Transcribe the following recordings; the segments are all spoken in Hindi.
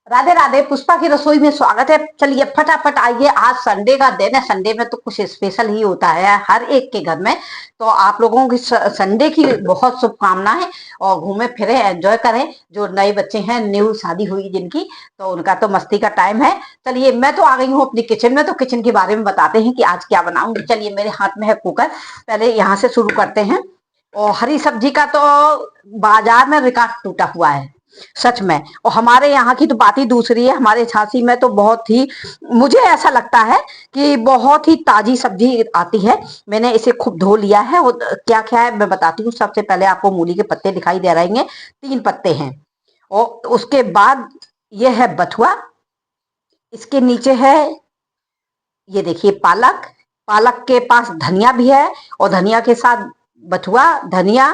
राधे राधे। पुष्पा की रसोई में स्वागत है। चलिए फटाफट आइए, आज संडे का दिन है। संडे में तो कुछ स्पेशल ही होता है हर एक के घर में। तो आप लोगों की संडे की बहुत शुभकामनाएं, और घूमे फिरे एंजॉय करें। जो नए बच्चे हैं, न्यू शादी हुई जिनकी, तो उनका तो मस्ती का टाइम है। चलिए मैं तो आ गई हूँ अपनी किचन में, तो किचन के बारे में बताते हैं कि आज क्या बनाऊंगी। चलिए, मेरे हाथ में है कुकर। पहले यहाँ से शुरू करते हैं। और हरी सब्जी का तो बाजार में रिकॉर्ड टूटा हुआ है, सच में। और हमारे यहाँ की तो बात ही दूसरी है। हमारे झांसी में तो बहुत ही, मुझे ऐसा लगता है कि बहुत ही ताजी सब्जी आती है। मैंने इसे खूब धो लिया है, और क्या क्या है मैं बताती हूँ। सबसे पहले आपको मूली के पत्ते दिखाई दे रहे हैं, 3 पत्ते हैं। और उसके बाद ये है बथुआ। इसके नीचे है, ये देखिए, पालक। पालक के पास धनिया भी है, और धनिया के साथ बथुआ, धनिया,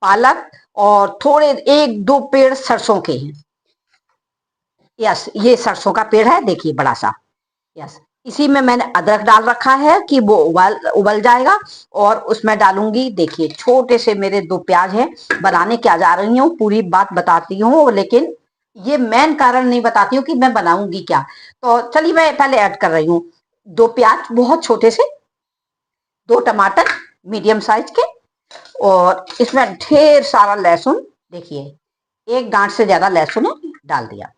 पालक, और थोड़े 1-2 पेड़ सरसों के हैं। यस, ये सरसों का पेड़ है, देखिए बड़ा सा। यस। इसी में मैंने अदरक डाल रखा है कि वो उबल उबल जाएगा। और उसमें डालूंगी, देखिए छोटे से मेरे 2 प्याज हैं। बनाने क्या जा रही हूँ पूरी बात बताती हूँ, लेकिन ये मेन कारण नहीं बताती हूँ कि मैं बनाऊंगी क्या। तो चलिए मैं पहले ऐड कर रही हूँ। 2 प्याज बहुत छोटे से, 2 टमाटर मीडियम साइज के, और इसमें ढेर सारा लहसुन। देखिए, 1 गांठ से ज्यादा लहसुन है, डाल दिया।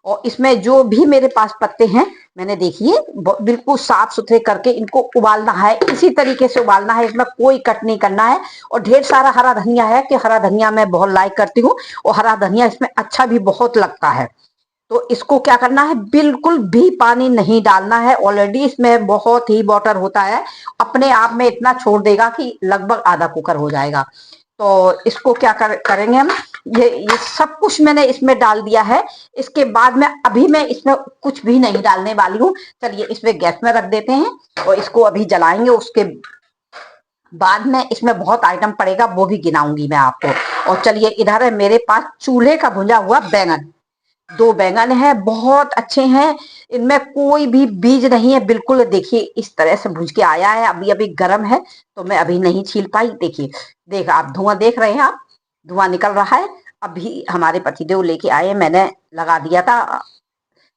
और इसमें जो भी मेरे पास पत्ते हैं, मैंने, देखिए, बिल्कुल साफ सुथरे करके इनको उबालना है। इसी तरीके से उबालना है, इसमें कोई कट नहीं करना है। और ढेर सारा हरा धनिया है कि हरा धनिया मैं बहुत लाइक करती हूँ, और हरा धनिया इसमें अच्छा भी बहुत लगता है। तो इसको क्या करना है, बिल्कुल भी पानी नहीं डालना है। ऑलरेडी इसमें बहुत ही वाटर होता है, अपने आप में इतना छोड़ देगा कि लगभग आधा कुकर हो जाएगा। तो इसको क्या करेंगे हम, ये सब कुछ मैंने इसमें डाल दिया है। इसके बाद में अभी मैं इसमें कुछ भी नहीं डालने वाली हूँ। चलिए इसमें गैस में रख देते हैं, और इसको अभी जलाएंगे। उसके बाद में इसमें बहुत आइटम पड़ेगा, वो भी गिनाऊंगी मैं आपको। और चलिए, इधर है मेरे पास चूल्हे का भुंजा हुआ बैंगन। 2 बैंगन है, बहुत अच्छे हैं। इनमें कोई भी बीज नहीं है, बिल्कुल। देखिए इस तरह से भुज के आया है, अभी अभी गर्म है, तो मैं अभी नहीं छील पाई। देखिए, आप धुआं देख रहे हैं, आप धुआं निकल रहा है। अभी हमारे पतिदेव लेके आए, मैंने लगा दिया था।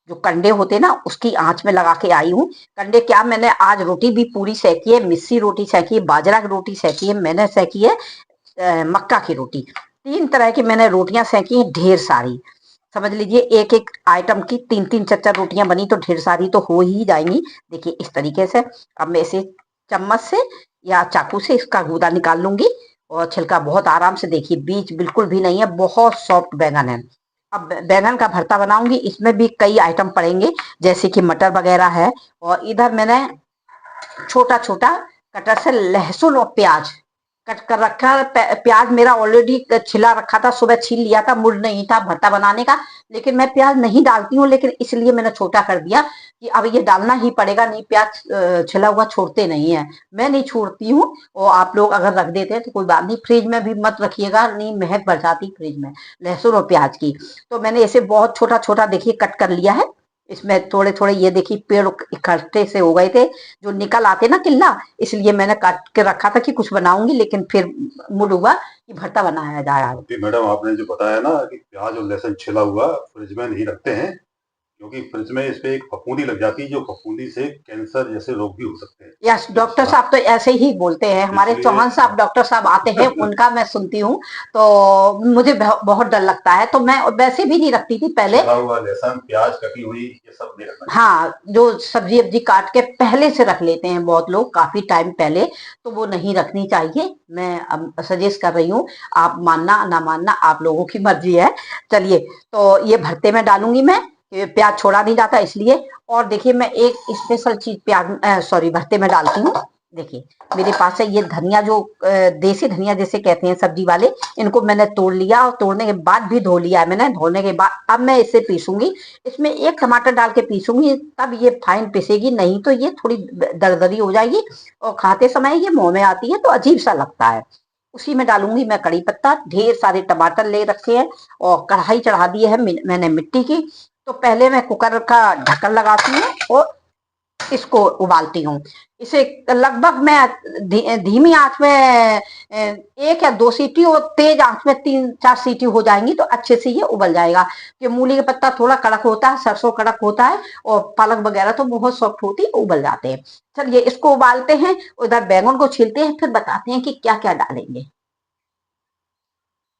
जो कंडे होते ना, उसकी आंच में लगा के आई हूँ। कंडे क्या, मैंने आज रोटी भी पूरी सेकी है, मिस्सी रोटी सेकी है, बाजरा की रोटी सेकी है, मैंने सेकी है मक्का की रोटी। 3 तरह की मैंने रोटियां सेकी हैं, ढेर सारी। समझ लीजिए एक एक आइटम की 3-3 4-4 रोटियां बनी, तो ढेर सारी तो हो ही जाएंगी। देखिए इस तरीके से। अब मैं इसे चम्मच से या चाकू से इसका गूदा निकाल लूंगी। और छिलका बहुत आराम से, देखिए बीज बिल्कुल भी नहीं है, बहुत सॉफ्ट बैंगन है। अब बैंगन का भरता बनाऊंगी, इसमें भी कई आइटम पड़ेंगे, जैसे कि मटर वगैरह है। और इधर मैंने छोटा छोटा कटर से लहसुन और प्याज कट कर रखा है। प्याज मेरा ऑलरेडी छिला रखा था, सुबह छील लिया था, मूड नहीं था भरता बनाने का। लेकिन मैं प्याज नहीं डालती हूँ, लेकिन इसलिए मैंने छोटा कर दिया कि अब ये डालना ही पड़ेगा। नहीं, प्याज छिला हुआ छोड़ते नहीं है, मैं नहीं छोड़ती हूँ। और आप लोग अगर रख देते हैं तो कोई बात नहीं, फ्रिज में भी मत रखिएगा, नहीं महक बढ़ जाती फ्रिज में लहसुन और प्याज की। तो मैंने इसे बहुत छोटा छोटा, देखिए, कट कर लिया है। इसमें थोड़े थोड़े, ये देखिए, पेड़ इकट्ठे से हो गए थे, जो निकल आते ना किल्ला, इसलिए मैंने काट के रखा था कि कुछ बनाऊंगी, लेकिन फिर मूड हुआ कि भरता बनाया जाए आज। जी मैडम, आपने जो बताया ना कि प्याज और लहसुन छिला हुआ फ्रिज में नहीं रखते हैं, क्योंकि फ्रिज में इस पे एक फफूंदी लग जाती है, जो फफूंदी से कैंसर जैसे रोग भी हो सकते हैं। यस, तो डॉक्टर साहब तो ऐसे ही बोलते हैं। हमारे इसलिए चौहान साहब डॉक्टर साहब आते हैं, उनका मैं सुनती हूँ। तो मुझे बहुत डर लगता है, तो मैं वैसे भी नहीं रखती थी पहले। छिला हुआ लहसुन, प्याज कटी हुई, ये सब नहीं रखना चाहिए। हाँ, जो सब्जी अब्जी काट के पहले से रख लेते हैं बहुत लोग, काफी टाइम पहले, तो वो नहीं रखनी चाहिए। मैं अब सजेस्ट कर रही हूँ, आप मानना ना मानना आप लोगों की मर्जी है। चलिए, तो ये भरते में डालूंगी मैं। ये प्याज छोड़ा नहीं जाता इसलिए। और देखिए, मैं एक स्पेशल चीज प्याज, सॉरी, भरते में डालती हूँ। देखिए, मेरे पास है ये धनिया, जो देसी धनिया जिसे कहते हैं सब्जी वाले। इनको मैंने तोड़ लिया, और तोड़ने के बाद भी धो लिया है मैंने। धोने के बाद अब मैं इसे पीसूंगी। इसमें 1 टमाटर डाल के पीसूंगी, तब ये फाइन पिसेगी, नहीं तो ये थोड़ी दरदरी हो जाएगी। और खाते समय ये मुंह में आती है तो अजीब सा लगता है। उसी में डालूंगी मैं कड़ी पत्ता। ढेर सारे टमाटर ले रखे हैं, और कढ़ाई चढ़ा दी है मैंने मिट्टी की। तो पहले मैं कुकर का ढक्कन लगाती हूँ, और इसको उबालती हूँ। इसे लगभग मैं धीमी आंच में 1 या 2 सीटी और तेज आंच में 3-4 सीटी हो जाएंगी तो अच्छे से ये उबल जाएगा। कि मूली का पत्ता थोड़ा कड़क होता है, सरसों कड़क होता है और पालक वगैरह तो बहुत सॉफ्ट होती है, उबल जाते हैं। चलिए इसको उबालते हैं, उधर बैंगन को छीलते हैं, फिर बताते हैं कि क्या क्या डालेंगे।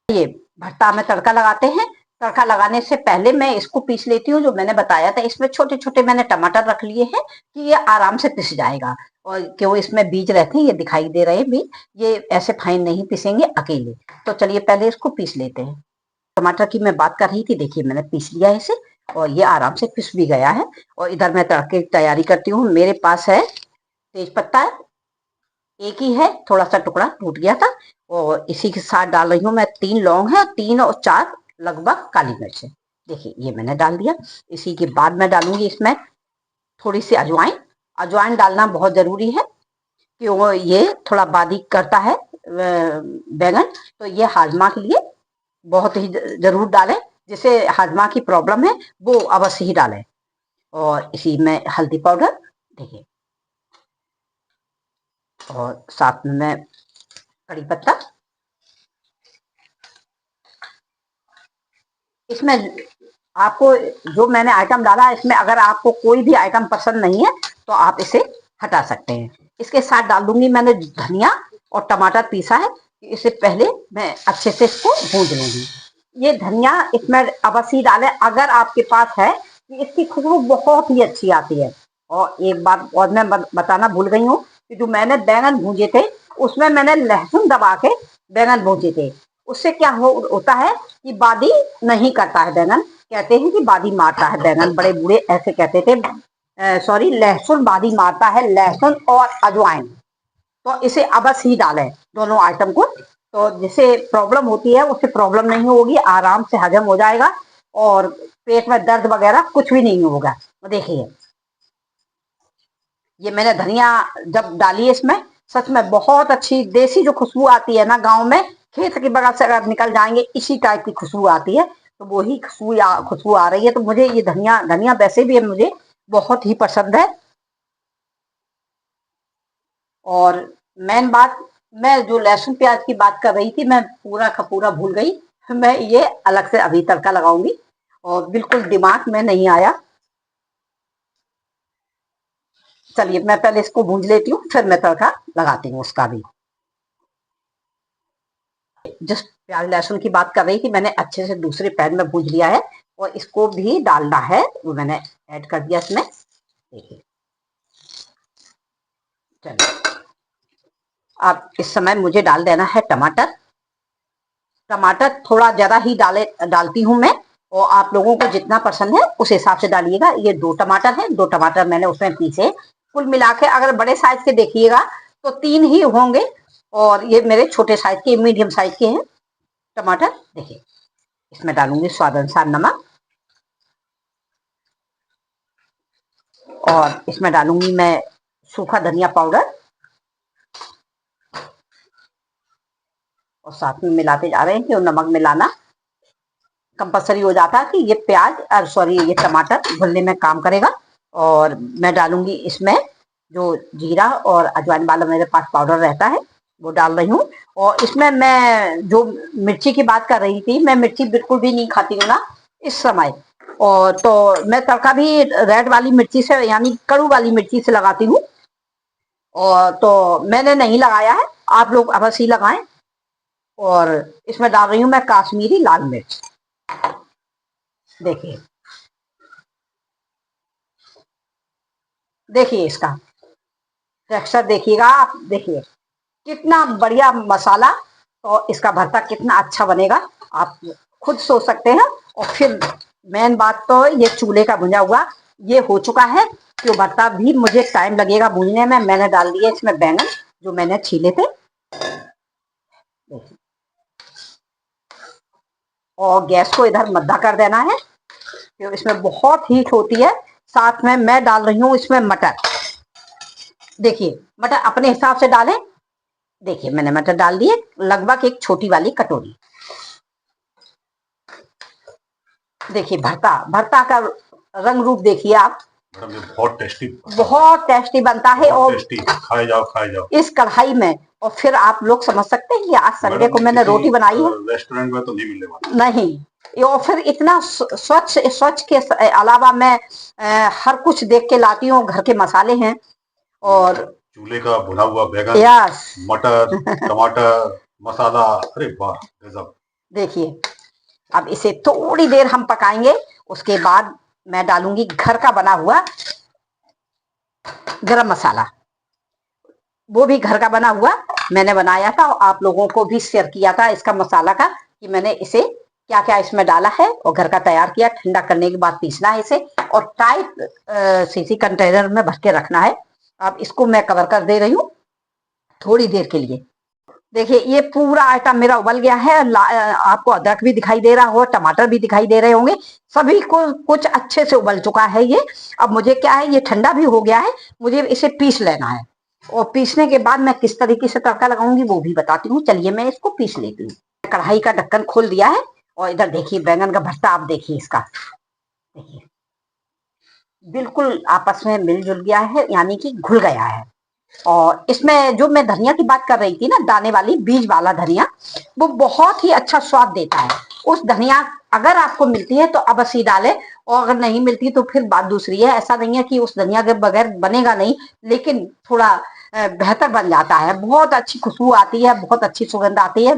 ये भट्टा में तड़का लगाते हैं। तड़का लगाने से पहले मैं इसको पीस लेती हूँ, जो मैंने बताया था। इसमें छोटे छोटे मैंने टमाटर रख लिए हैं कि ये आराम से पिस जाएगा। और क्यों इसमें बीज रहते हैं, ये दिखाई दे रहे हैं बीज, ये ऐसे फाइन नहीं पिसेंगे अकेले। तो चलिए पहले इसको पीस लेते हैं। टमाटर की मैं बात कर रही थी, देखिए मैंने पीस लिया है इसे और ये आराम से पिस भी गया है। और इधर मैं तड़के की तैयारी करती हूँ। मेरे पास है तेज पत्ता, एक ही है, थोड़ा सा टुकड़ा टूट गया था। और इसी के साथ डाल रही हूँ मैं 3 लौंग है, 3 और 4 लगभग काली मिर्च है। देखिए ये मैंने डाल दिया। इसी के बाद मैं डालूंगी इसमें थोड़ी सी अजवाइन। अजवाइन डालना बहुत जरूरी है कि वो ये थोड़ा बारीक करता है बैंगन, तो ये हाजमा के लिए बहुत ही जरूर डालें। जिसे हाजमा की प्रॉब्लम है वो अवश्य ही डालें। और इसी में हल्दी पाउडर, देखिए, और साथ में कड़ी पत्ता। इसमें आपको जो मैंने आइटम डाला, इसमें अगर आपको कोई भी आइटम पसंद नहीं है तो आप इसे हटा सकते हैं। इसके साथ डाल दूंगी मैंने धनिया और टमाटर पीसा है। इससे पहले मैं अच्छे से इसको भून लूंगी। ये धनिया इसमें अवश्य डालें अगर आपके पास है, कि इसकी खुशबू बहुत ही अच्छी आती है। और एक बात और मैं बताना भूल गई हूँ कि जो मैंने बैंगन भूजे थे उसमें मैंने लहसुन दबा के बैंगन भूजे थे। उससे क्या होता है कि बादी नहीं करता है बैंगन। कहते हैं कि बादी मारता है बैंगन, बड़े बूढ़े ऐसे कहते थे। सॉरी, लहसुन बादी मारता है, लहसुन और अजवाइन। तो इसे अवश्य ही डालें दोनों आइटम को। तो जिसे प्रॉब्लम होती है उससे प्रॉब्लम नहीं होगी, आराम से हजम हो जाएगा और पेट में दर्द वगैरह कुछ भी नहीं होगा। देखिए ये मैंने धनिया जब डाली इसमें, सच में बहुत अच्छी देसी जो खुशबू आती है ना, गांव में खेत के बगल से अगर निकल जाएंगे इसी टाइप की खुशबू आती है। तो वही खुशबू आ रही है। तो मुझे ये धनिया धनिया वैसे भी मुझे बहुत ही पसंद है। और मेन बात, मैं जो लहसुन प्याज की बात कर रही थी, मैं पूरा का पूरा भूल गई। मैं ये अलग से अभी तड़का लगाऊंगी और बिल्कुल दिमाग में नहीं आया। चलिए मैं पहले इसको भूंज लेती हूँ, फिर मैं तड़का लगाती हूँ उसका भी। जिस प्याज लहसुन की बात कर रही थी, मैंने अच्छे से दूसरे पैन में भूंज लिया है और इसको भी डालना है, वो मैंने ऐड कर दिया इसमें। देखिए, चलिए अब इस समय मुझे डाल देना है टमाटर। टमाटर थोड़ा ज्यादा ही डालती हूँ मैं, और आप लोगों को जितना पसंद है उस हिसाब से डालिएगा। ये 2 टमाटर है, 2 टमाटर मैंने उसमें पीसे। कुल मिला के अगर बड़े साइज के देखिएगा तो 3 ही होंगे, और ये मेरे छोटे साइज के, मीडियम साइज के हैं टमाटर। देखिए इसमें डालूंगी स्वाद अनुसार नमक, और इसमें डालूंगी मैं सूखा धनिया पाउडर, और साथ में मिलाते जा रहे हैं कि नमक मिलाना कंपलसरी हो जाता है कि ये प्याज सॉरी ये टमाटर घुलने में काम करेगा। और मैं डालूंगी इसमें जो जीरा और अजवाइन वाला मेरे पास पाउडर रहता है वो डाल रही हूँ। और इसमें मैं जो मिर्ची की बात कर रही थी, मैं मिर्ची बिल्कुल भी नहीं खाती हूँ ना इस समय। और तो मैं तड़का भी रेड वाली मिर्ची से, यानी कड़ू वाली मिर्ची से लगाती हूँ। और तो मैंने नहीं लगाया है, आप लोग अवश्य ही लगाएं। और इसमें डाल रही हूँ मैं काश्मीरी लाल मिर्च। देखिए, देखिए इसका टेक्सचर देखिएगा आप, देखिए कितना बढ़िया मसाला, और इसका भरता कितना अच्छा बनेगा आप खुद सोच सकते हैं। और फिर मेन बात तो ये चूल्हे का भुना हुआ ये हो चुका है, कि भरता भी मुझे टाइम लगेगा भूनने में। मैंने डाल दिए इसमें बैंगन जो मैंने छीले थे, और गैस को इधर मद्दा कर देना है, क्योंकि इसमें बहुत हीट होती है। साथ में मैं डाल रही हूँ इसमें मटर। देखिए मटर अपने हिसाब से डालें। देखिए मैंने मटर डाल दिए, लगभग एक छोटी वाली कटोरी। देखिए भरता भरता का रंग रूप देखिए आप, मैडम ये बहुत टेस्टी बनता है बहुत और टेस्टी, खाए जाओ खाए जाओ इस कढ़ाई में। और फिर आप लोग समझ सकते हैं कि आज संडे मैडम को मैंने किसी रोटी बनाई है। रेस्टोरेंट में तो नहीं मिलने वाला। नहीं, और फिर इतना स्वच्छ के अलावा मैं हर कुछ देख के लाती हूँ। घर के मसाले हैं और चूल्हे का भुना हुआ बैगन, यस मटर, टमाटर, मसाला, अरे वाह गजब। देखिए, अब इसे थोड़ी देर हम पकाएंगे। उसके बाद मैं डालूंगी घर का बना हुआ गरम मसाला। वो भी घर का बना हुआ मैंने बनाया था और आप लोगों को भी शेयर किया था इसका मसाला का, कि मैंने इसे क्या क्या इसमें डाला है और घर का तैयार किया। ठंडा करने के बाद पीसना है इसे और टाइट सीसी कंटेनर में भर के रखना है। अब इसको मैं कवर कर दे रही हूँ थोड़ी देर के लिए। देखिए ये पूरा आइटम मेरा उबल गया है। आपको अदरक भी दिखाई दे रहा हो, टमाटर भी दिखाई दे रहे होंगे, सभी को कुछ अच्छे से उबल चुका है ये। अब मुझे क्या है, ये ठंडा भी हो गया है, मुझे इसे पीस लेना है। और पीसने के बाद मैं किस तरीके से तड़का लगाऊंगी वो भी बताती हूँ। चलिए मैं इसको पीस लेती हूँ। कढ़ाई का ढक्कन खोल दिया है और इधर देखिए बैंगन का भरता आप देखिए इसका, देखिए बिल्कुल आपस में मिलजुल गया है, यानी कि घुल गया है। और इसमें जो मैं धनिया की बात कर रही थी ना, दाने वाली बीज वाला धनिया, वो बहुत ही अच्छा स्वाद देता है। उस धनिया अगर आपको मिलती है तो अवश्य डालें, और अगर नहीं मिलती तो फिर बात दूसरी है। ऐसा नहीं है कि उस धनिया के बगैर बनेगा नहीं, लेकिन थोड़ा बेहतर बन जाता है। बहुत अच्छी खुशबू आती है, बहुत अच्छी सुगंध आती है।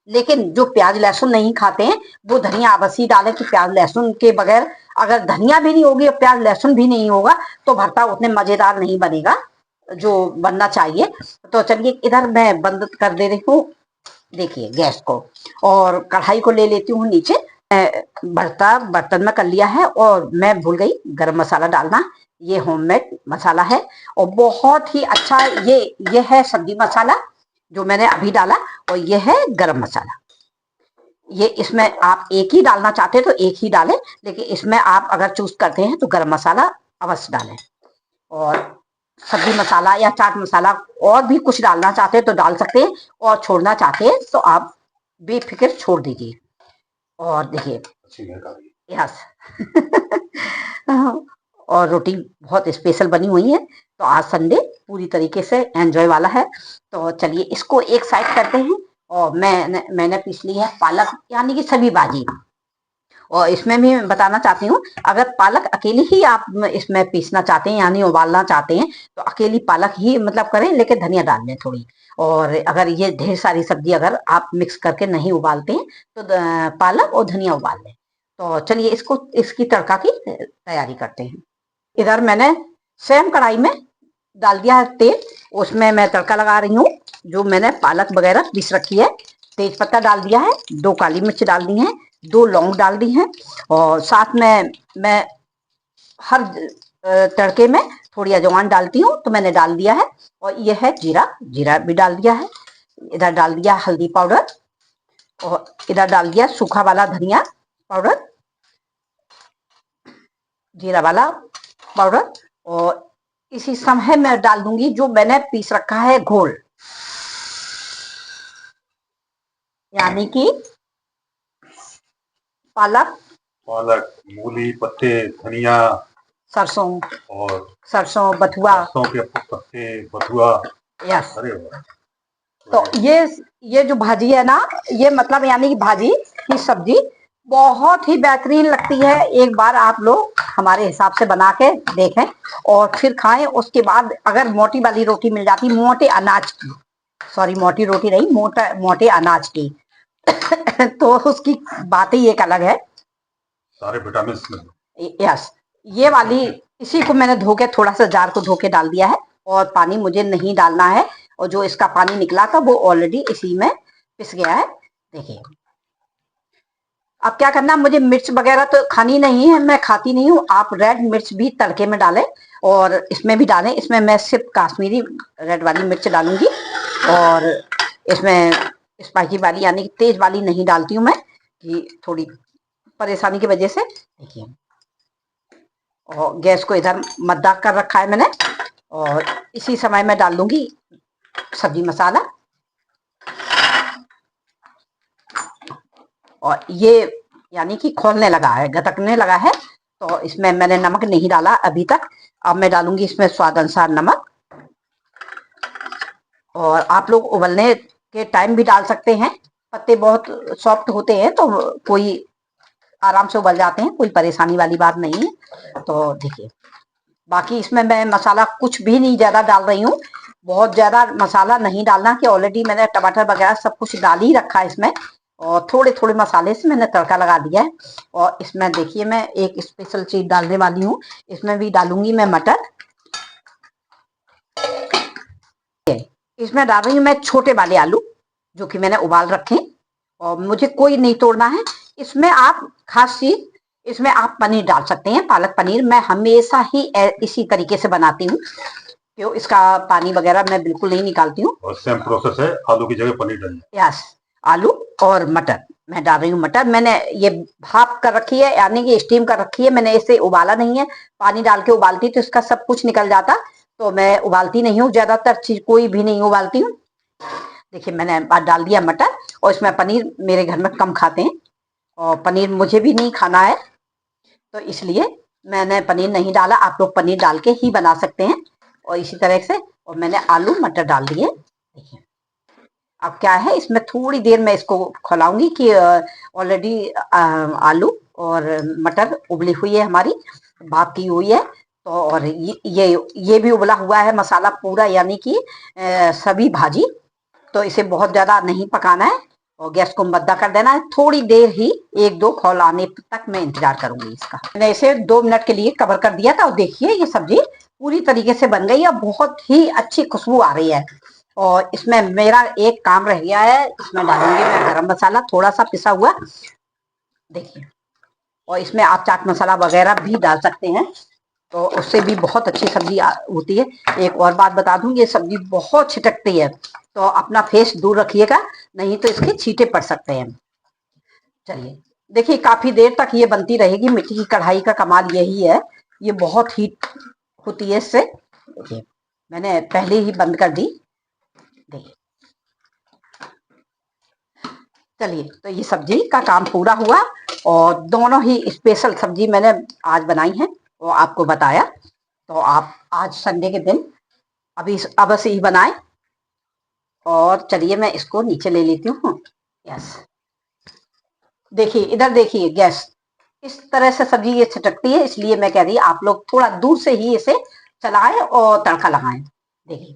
लेकिन जो प्याज लहसुन नहीं खाते हैं वो धनिया अवश्य डालें, कि प्याज लहसुन के बगैर अगर धनिया भी नहीं होगी और प्याज लहसुन भी नहीं होगा तो भरता उतने मजेदार नहीं बनेगा जो बनना चाहिए। तो चलिए इधर मैं बंद कर दे रही हूँ, देखिए गैस को, और कढ़ाई को ले लेती हूँ नीचे। भरता बर्तन में कर लिया है और मैं भूल गई गरम मसाला डालना। ये होममेड मसाला है और बहुत ही अच्छा। ये है सब्जी मसाला जो मैंने अभी डाला, और ये है गरम मसाला। ये इसमें आप एक ही डालना चाहते हैं तो एक ही डालें, लेकिन इसमें आप अगर चूज करते हैं तो गरम मसाला अवश्य डालें। और सब्जी मसाला या चाट मसाला और भी कुछ डालना चाहते हैं तो डाल सकते हैं, और छोड़ना चाहते हैं तो आप बेफिक्र छोड़ दीजिए। और देखिए यस और रोटी बहुत स्पेशल बनी हुई है। तो आज संडे पूरी तरीके से एंजॉय वाला है। तो चलिए इसको एक साइड करते हैं। और मैंने पीस ली है पालक, यानी कि सभी भाजी। और इसमें भी मैं बताना चाहती हूँ, अगर पालक अकेली ही आप इसमें पीसना चाहते हैं यानी उबालना चाहते हैं तो अकेली पालक ही मतलब करें, लेकिन धनिया डाल लें थोड़ी। और अगर ये ढेर सारी सब्जी अगर आप मिक्स करके नहीं उबालते हैं तो पालक और धनिया उबाल लें। तो चलिए इसकी तड़का की तैयारी करते हैं। इधर मैंने सेम कढ़ाई में डाल दिया है तेल, उसमें मैं तड़का लगा रही हूँ। जो मैंने पालक वगैरह पीस रखी है, तेज पत्ता डाल दिया है, 2 काली मिर्च डाल दी हैं, 2 लौंग डाल दी हैं, और साथ में मैं हर तड़के में थोड़ी अजवाइन डालती हूँ तो मैंने डाल दिया है। और ये है जीरा भी डाल दिया है। इधर डाल दिया हल्दी पाउडर, और इधर डाल दिया सूखा वाला धनिया पाउडर, जीरा वाला पाउडर। और इसी समय मैं डाल दूंगी जो मैंने पीस रखा है घोल, यानी कि पालक, मूली, पत्ते, धनिया, सरसों और बथुआ, सरसों के पत्ते, बथुआ। यस। अरे वाह। तो ये जो भाजी है ना, ये मतलब यानी कि भाजी की सब्जी बहुत ही बेहतरीन लगती है। एक बार आप लोग हमारे हिसाब से बना के देखें और फिर खाएं। उसके बाद अगर मोटी वाली रोटी मिल जाती, मोटे अनाज की, सॉरी मोटी रोटी नहीं, मोटे अनाज की तो उसकी बात ही एक अलग है। सारे विटामिन। यस, ये वाली इसी को मैंने धो के, थोड़ा सा जार को धो के डाल दिया है, और पानी मुझे नहीं डालना है। और जो इसका पानी निकला था वो ऑलरेडी इसी में पिस गया है, देखिए। अब क्या करना, मुझे मिर्च वगैरह तो खानी नहीं है, मैं खाती नहीं हूँ। आप रेड मिर्च भी तड़के में डालें और इसमें भी डालें। इसमें मैं सिर्फ काश्मीरी रेड वाली मिर्च डालूंगी, और इसमें स्पाइसी वाली यानी कि तेज वाली नहीं डालती हूँ मैं, कि थोड़ी परेशानी की वजह से, देखिए। और गैस को इधर मद्दा कर रखा है मैंने, और इसी समय में डाल दूंगी सब्जी मसाला। और ये यानी कि खोलने लगा है, गटकने लगा है, तो इसमें मैंने नमक नहीं डाला अभी तक। अब मैं डालूंगी इसमें स्वाद अनुसार नमक। और आप लोग उबलने के टाइम भी डाल सकते हैं, पत्ते बहुत सॉफ्ट होते हैं तो कोई आराम से उबल जाते हैं, कोई परेशानी वाली बात नहीं है। तो देखिए, बाकी इसमें मैं मसाला कुछ भी नहीं ज्यादा डाल रही हूँ, बहुत ज्यादा मसाला नहीं डालना कि ऑलरेडी मैंने टमाटर वगैरह सब कुछ डाल ही रखा है इसमें, और थोड़े थोड़े मसाले से मैंने तड़का लगा दिया है। और इसमें देखिए मैं एक स्पेशल चीज डालने वाली हूँ, इसमें भी डालूंगी मैं मटर। इसमें डाल रही हूँ मैं छोटे वाले आलू जो कि मैंने उबाल रखे, और मुझे कोई नहीं तोड़ना है। इसमें आप खास चीज, इसमें आप पनीर डाल सकते हैं, पालक पनीर। मैं हमेशा ही इसी तरीके से बनाती हूँ, क्यों इसका पानी वगैरह मैं बिल्कुल नहीं निकालती हूँ। और सेम प्रोसेस है, आलू की जगह पनीर डालिए। यस, आलू और मटर मैं डाल रही हूँ। मटर मैंने ये भाप कर रखी है, यानी कि स्टीम कर रखी है, मैंने इसे उबाला नहीं है। पानी डाल के उबालती तो इसका सब कुछ निकल जाता, तो मैं उबालती नहीं हूँ, ज्यादातर चीज कोई भी नहीं उबालती हूँ। देखिए मैंने डाल दिया मटर, और इसमें पनीर मेरे घर में कम खाते हैं और पनीर मुझे भी नहीं खाना है, तो इसलिए मैंने पनीर नहीं डाला। आप लोग पनीर डाल के ही बना सकते हैं, और इसी तरह से। और मैंने आलू मटर डाल दिए। देखिए अब क्या है, इसमें थोड़ी देर मैं इसको खौलाऊंगी कि ऑलरेडी आलू और मटर उबली हुई है हमारी, भाप की हुई है। तो और ये भी उबला हुआ है मसाला पूरा, यानी कि सभी भाजी। तो इसे बहुत ज्यादा नहीं पकाना है और गैस को मद्दा कर देना है। थोड़ी देर ही, एक दो खौल आने तक मैं इंतजार करूंगी इसका। मैंने इसे 2 मिनट के लिए कवर कर दिया था, और देखिए ये सब्जी पूरी तरीके से बन गई है, बहुत ही अच्छी खुशबू आ रही है। और इसमें मेरा एक काम रह गया है, इसमें डालूंगी मैं गरम मसाला थोड़ा सा पिसा हुआ। देखिए, और इसमें आप चाट मसाला वगैरह भी डाल सकते हैं, तो उससे भी बहुत अच्छी सब्जी होती है। एक और बात बता दूं, ये सब्जी बहुत छिटकती है, तो अपना फेस दूर रखिएगा, नहीं तो इसके छींटे पड़ सकते हैं। चलिए देखिए, काफी देर तक ये बनती रहेगी। मिट्टी की कढ़ाई का कमाल यही है, ये बहुत हीट होती है इससे। देखिए मैंने पहले ही बंद कर दी। देखिए, चलिए तो ये सब्जी का काम पूरा हुआ, और दोनों ही स्पेशल सब्जी मैंने आज बनाई है और आपको बताया। तो आप आज संडे के दिन अभी अवश्य ही बनाए। और चलिए मैं इसको नीचे ले लेती हूँ। यस, देखिए इधर देखिए, गैस इस तरह से सब्जी ये छिटकती है, इसलिए मैं कह रही आप लोग थोड़ा दूर से ही इसे चलाएं और तड़का लगाएं। देखिए,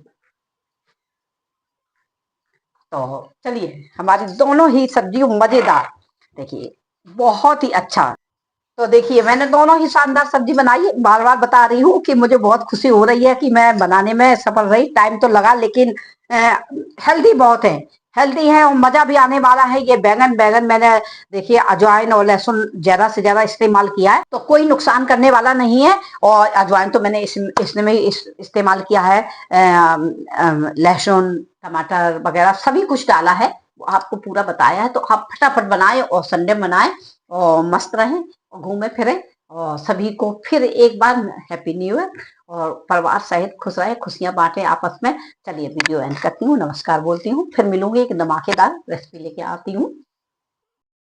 तो चलिए हमारी दोनों ही सब्जी मजेदार, देखिए बहुत ही अच्छा। तो देखिए मैंने दोनों ही शानदार सब्जी बनाई है। बार बार बता रही हूँ कि मुझे बहुत खुशी हो रही है कि मैं बनाने में सफल रही। टाइम तो लगा, लेकिन हेल्दी बहुत है, हेल्दी है और मजा भी आने वाला है। ये बैगन बैगन मैंने देखिए अजवाइन और लहसुन ज्यादा से ज्यादा इस्तेमाल किया है, तो कोई नुकसान करने वाला नहीं है। और अजवाइन तो मैंने इसमें में इस्तेमाल किया है, लहसुन टमाटर वगैरह सभी कुछ डाला है, आपको पूरा बताया है। तो आप फटाफट बनाए और संडे बनाए और मस्त रहें और घूमे फिरे। और सभी को फिर एक बार हैप्पी न्यू ईयर, और परिवार सहित खुश रहे, खुशियां बांटे आपस में। चलिए वीडियो एंड करती हूँ, नमस्कार बोलती हूँ, फिर मिलूंगी एक धमाकेदार रेसिपी लेके आती हूँ।